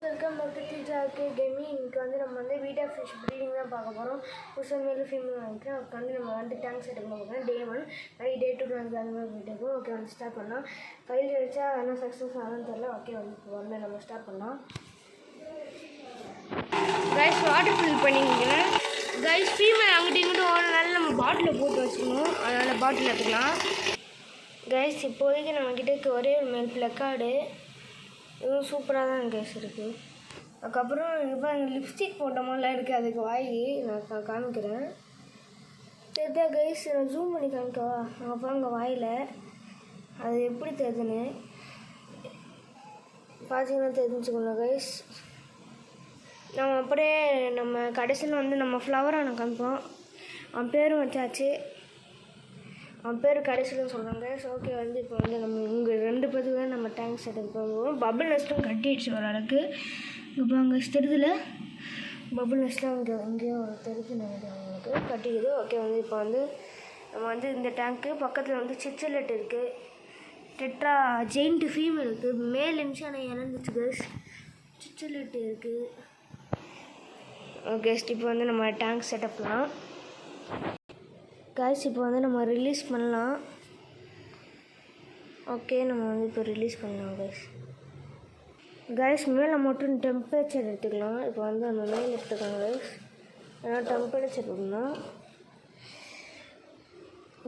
Welcome back to டிஜாக்கு gaming. இன்றைக்கி வந்து நம்ம வந்து பீட்டா ஃபிஷ் ப்ரீடிங் தான் பார்க்க போகிறோம். புதுசாக மேலே ஃபீமேல் வாங்கிக்கிறேன். அதுக்கு வந்து நம்ம வந்து டேங்க் செட்டப் பார்க்குறோம். டே 1 டே 2 வந்து அந்த மாதிரி போயிட்டு இருக்கும். ஓகே வந்து ஸ்டார்ட் பண்ணலாம். ஃபைல் அடித்தா என்ன சக்ஸஸ் ஆகும்னு தெரில. ஓகே வந்து இப்போ வந்து நம்ம ஸ்டார்ட் பண்ணலாம். கைஸ் வாட்டர் ஃபில் பண்ணிக்கிறேன். கைஸ் ஃபீமேல் அங்கிட்ட இங்கிட்ட ஓடுறதுனால நம்ம பாட்டிலில் போட்டு வச்சுக்கணும். அதனால் பாட்டில் எடுத்துக்கலாம். கைஸ் இப்போதைக்கு நம்மக்கிட்ட ஒரே ஒரு மேல் பிளக்கார்டு இதுவும் சூப்பராக தான் கைஸ் இருக்குது. அதுக்கப்புறம் இப்போ எங்கள் லிப்ஸ்டிக் போட்ட மாதிரிலாம் இருக்குது. அதுக்கு வாய் நான் காமிக்கிறேன். தெரியுதா கைஸ்? நான் ஜூம் பண்ணி காமிக்கவா? அப்புறம் அங்கே வாயில் அது எப்படி தெரியுதுன்னு பார்த்தீங்கன்னா தெரிஞ்சுக்கணும் கைஸ். நம்ம அப்படியே நம்ம கடைசியில் வந்து நம்ம ஃப்ளவரான காமிப்போம். அவன் பேரும் வச்சாச்சு. அவன் பேர் கடைசியில் சொல்கிறாங்க. ஓகே வந்து இப்போ வந்து நம்ம உங்கள் 2 பேருக்கு தான் நம்ம டேங்க் செட்டப் பண்ணுவோம். பபுள் நெஸ்ட்டும் கட்டிடுச்சு ஒரு அளவுக்கு. இப்போ அங்கே தெரியுதுல பபுள் நெஸ்ட்லாம் இங்கேயும் தெரிஞ்சு நினைக்கிறேன் உங்களுக்கு கட்டிக்குது. ஓகே வந்து இப்போ வந்து நம்ம வந்து இந்த டேங்க்கு பக்கத்தில் வந்து சிச்சலெட் இருக்குது. டெட்ரா ஜெயிண்ட் ஃபீமேல் இருக்குது. மேல் நிமிஷம் ஆனால் இறந்துச்சு கைஸ். சிச்சலெட் இருக்குது. ஓகே இப்போ வந்து நம்ம டேங்க் செட்டப்லாம் கைஸ் இப்போ வந்து நம்ம ரிலீஸ் பண்ணலாம். ஓகே நம்ம வந்து இப்போ ரிலீஸ் பண்ணலாம் கைஸ். மேலே மட்டும் டெம்பரேச்சர் எடுத்துக்கலாம். இப்போ வந்து நம்ம மேலே எடுத்துக்கலாம் கைஸ். ஏன்னா டெம்பரேச்சர் பண்ணணும்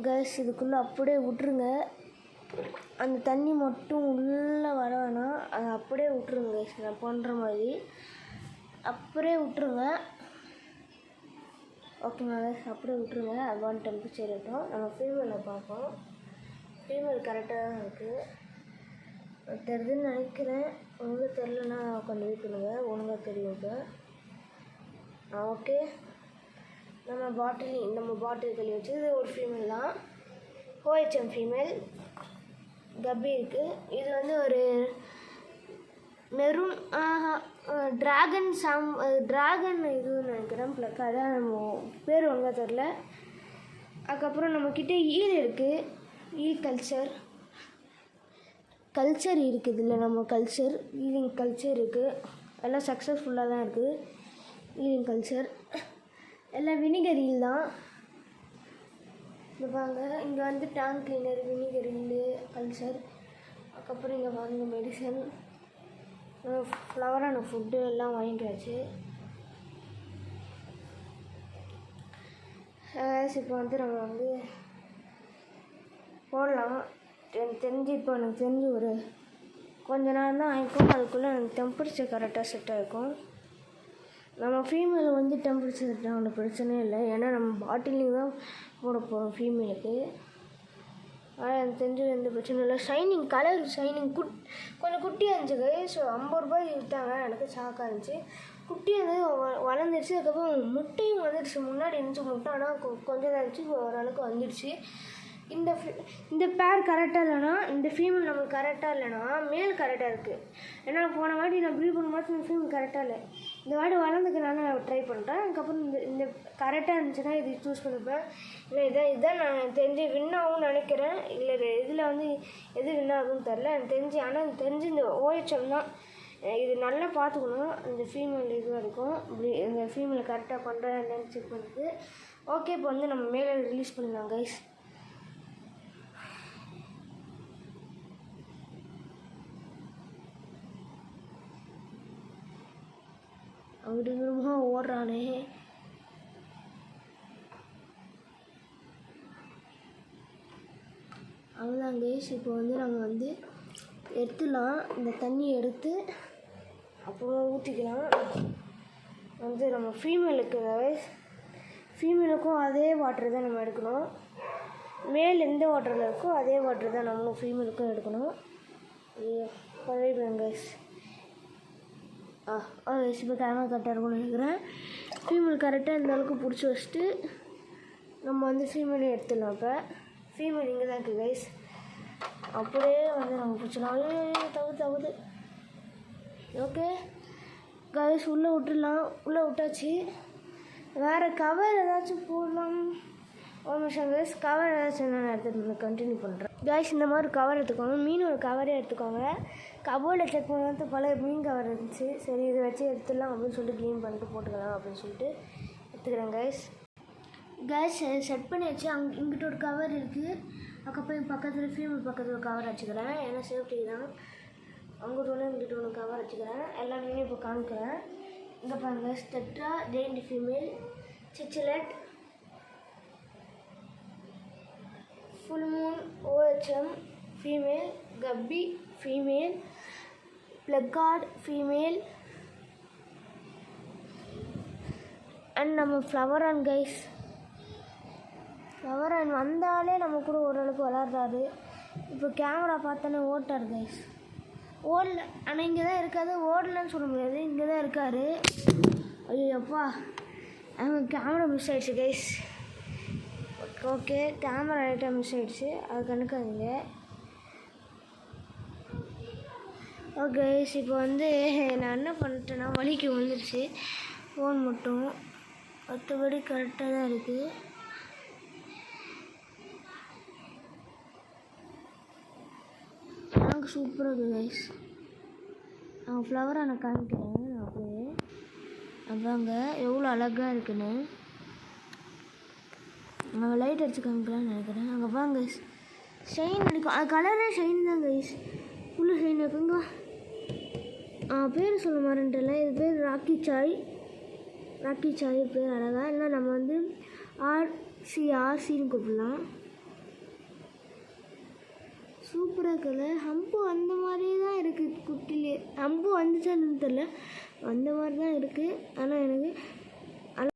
கைஸ். இதுக்குள்ளே அப்படியே விட்ருங்க. அந்த தண்ணி மட்டும் உள்ளே வர வேணாம். அதை அப்படியே விட்ருங்க கைஸ். நான் பண்ணுற மாதிரி அப்படியே விட்ருங்க. ஓகேங்களா கைஸ்? அப்படியே விட்ருங்க. அதுவான டெம்பரேச்சர் இருக்கும். நம்ம ஃபீமேலில் பார்ப்போம். ஃபீமேல் கரெக்டாக தான் இருக்குது. தெரியுதுன்னு நினைக்கிறேன். ஒழுங்காக தெரிலன்னா கொஞ்சம் வெயிட் பண்ணுங்கள். ஒழுங்காக தெரியும் இப்போ. ஓகே நம்ம பாட்டில் கழுவி வச்சு இது ஒரு ஃபீமேல் தான். ஓஹெச்எம் ஃபீமேல் கப்பி இருக்குது. இது வந்து ஒரு மெரூன் ட்ராகன் இதுன்னு நினைக்கிறேன் பிளக். அதான் நம்ம பேர் ஒழுங்காக தெரில. அதுக்கப்புறம் நம்மக்கிட்ட ஈல் இருக்குது. ஈல் கல்ச்சர் இருக்குது. இல்லை நம்ம ஈலிங் கல்ச்சர் இருக்குது. எல்லாம் சக்ஸஸ்ஃபுல்லாக தான் இருக்குது. ஈலிங் கல்ச்சர் எல்லாம் வினிகர் ஈல் தான். இது வாங்க இங்கே வந்து tank cleaner vinegar eel culture. அதுக்கப்புறம் இங்கே வாங்க மெடிசன் ஃப்ளவரான ஃபுட்டு எல்லாம் வாங்கியாச்சு. இப்போ வந்து நம்ம வந்து போடலாம். எனக்கு தெரிஞ்சு ஒரு கொஞ்ச நேரம் தான் ஆகிக்கும். அதுக்குள்ளே எனக்கு டெம்பரேச்சர் கரெக்டாக செட் ஆகிருக்கும். நம்ம ஃபீமேல் வந்து டெம்பரேச்சர் செட் ஆகணும் பிரச்சனையே இல்லை. ஏன்னா நம்ம பாட்டிலிங் தான் போட போகிறோம் ஃபீமேலுக்கு. ஆனால் எனக்கு தெரிஞ்சு எந்த பிரச்சனையும் இல்லை. ஷைனிங் கொஞ்சம் குட்டியாக இருந்துச்சு கைஸ். 50 ரூபாய் விற்றாங்க. எனக்கு ஷாக்காக இருந்துச்சு. குட்டியாக இருந்தது வளர்ந்துருச்சு. அதுக்கப்புறம் முட்டையும் வந்துடுச்சு. முன்னாடி இருந்துச்சு முட்டை, ஆனால் கொஞ்சம் தான் இருந்துச்சு. ஓரளவுக்கு வந்துடுச்சு. இந்த பேர் கரெக்டாக இல்லைனா இந்த ஃபீமேல் நம்மளுக்கு கரெக்டாக இல்லைனா மேல் கரெக்டாக இருக்குது. ஏன்னா போன வாட்டி நான் ப்ரீட் பண்ணும்போது இந்த ஃபீமேல் கரெக்டாக இல்லை. இந்த வாட்டி வளர்ந்துக்கனால நான் ட்ரை பண்ணுறேன். அதுக்கப்புறம் இந்த கரெக்டாக இருந்துச்சுன்னா இது சூஸ் பண்ணிப்பேன். இல்லை இதான் நான் தெரிஞ்சு வின் ஆகும்னு நினைக்கிறேன். இல்லை இதில் வந்து எது வின் ஆகும்னு தெரில எனக்கு தெரிஞ்சு. ஆனால் எனக்கு தெரிஞ்சு இந்த ஓஹெச்எம் தான். இது நல்லா பார்த்துக்கணும். இந்த ஃபீமேல் இதுவாக இருக்கும். இப்படி இந்த ஃபீமேல் கரெக்டாக பண்ணுறேன் என்னன்னு செக் பண்ணுறது. ஓகே இப்போ வந்து நம்ம மேலே ரிலீஸ் பண்ணலாம் கைஸ். அப்படிங்கிறமா ஓடுறானே. அவ்வளோதான் கைஸ். இப்போ வந்து நம்ம வந்து எடுத்துலாம். இந்த தண்ணியை எடுத்து அப்புறமா ஊற்றிக்கலாம். வந்து நம்ம ஃபீமேலுக்கும் அதே வாட்டர் தான் நம்ம எடுக்கணும். மேல் எந்த வாட்டரில் இருக்கோ அதே வாட்டர் தான் நம்ம ஃபீமேலுக்கும் எடுக்கணும். பழகிடுவேன் கைஸ். இப்போ கேமரா கரெக்டாக இருக்கும்னு நினைக்கிறேன். ஃபீமேல் கரெக்டாக இந்த அளவுக்கு பிடிச்சி வச்சுட்டு நம்ம வந்து ஃபீமேலே எடுத்துடலாம். இப்போ ஃபீமேல் இங்கே தான் இருக்குது கைஸ். அப்படியே வந்து நம்ம பிடிச்சலாம். தகுது. ஓகே கைஸ் உள்ளே விட்டாச்சு. வேறு கவர் ஏதாச்சும் போடலாம். ஒரு நிமிஷம் கைஸ். கவர் ஏதாச்சும் நான் எடுத்துகிட்டு கண்டினியூ பண்ணுறேன். காய்ஸ் இந்த மாதிரி கவர் எடுத்துக்கோங்க, மீனோட கவரே எடுத்துக்கோங்க. கபோர்டில் செக் பண்ணுறது பல மீன் கவர் இருந்துச்சு. சரி இதை வச்சு எடுத்துடலாம் அப்படின்னு சொல்லிட்டு க்ளீன் பண்ணிட்டு போட்டுக்கலாம் அப்படின்னு சொல்லிட்டு எடுத்துக்கிறேன் காய்ஸ் செட் பண்ணி வச்சு இங்கிட்ட ஒரு கவர் இருக்குது. அதுக்கப்புறம் பக்கத்தில் ஃபீமேல் பக்கத்தில் கவர் வச்சுக்கிறேன், ஏன்னா சேஃப்டி தான். அங்கிட்ட ஒன்று இங்கிட்ட ஒன்று கவர் வச்சுக்கிறேன். எல்லாருமே இப்போ காமிக்கிறேன். இங்கே பாருங்க, tetra, giant female, cichlid, full moon, OHM female, guppy female, plakat female and நம்ம flowerhorn guys. Flowerhorn வந்தாலே நம்ம கூட ஓரளவுக்கு விளாட்றாரு. இப்போ கேமரா பார்த்தோன்னே ஓட்டார் கைஸ். ஓடல, ஆனால் இங்கே தான் இருக்காது. ஓடலன்னு சொல்ல முடியாது, இங்கே தான் இருக்கார். ஐயோப்பா, கேமரா மிஸ் ஆகிடுச்சு கைஸ். ஓகே, கேமரா லைட்டாக மிஸ் ஆகிடுச்சு, அது கணக்காதீங்க. ஓகே, இப்போ வந்து நான் என்ன பண்ணிட்டேன்னா வலிக்கு வந்துடுச்சு ஃபோன் மட்டும், மற்றபடி கரெக்டாக தான் இருக்குது. எனக்கு சூப்பராக இருக்குது கைஸ். நான் ஃப்ளவரை நான் காமிக்கிறேன். நான் அப்படியே அதாங்க எவ்வளோ அழகாக இருக்குன்னு நான் லைட் அடிச்சு காமிக்கலான்னு நினைக்கிறேன். அங்கே வாங்க ஷைன் அடிக்கும், அது கலரே ஷைன் தான் கைஸ், ஃபுல்லு ஷைன் இருக்குங்க. பேர் சொல்ல மாட்டேன்ல, இது பேர் ராக்கி சாய் பேர் அழகா. இல்லை நம்ம வந்து ஆர்சின்னு கூப்பிடலாம். சூப்பராக இருக்குல்ல. ஹம்பு அந்த மாதிரியே தான் இருக்குது, குட்டிலே ஹம்பு வந்துச்சான்னு தெரில, அந்த மாதிரி தான் இருக்குது. ஆனால் எனக்கு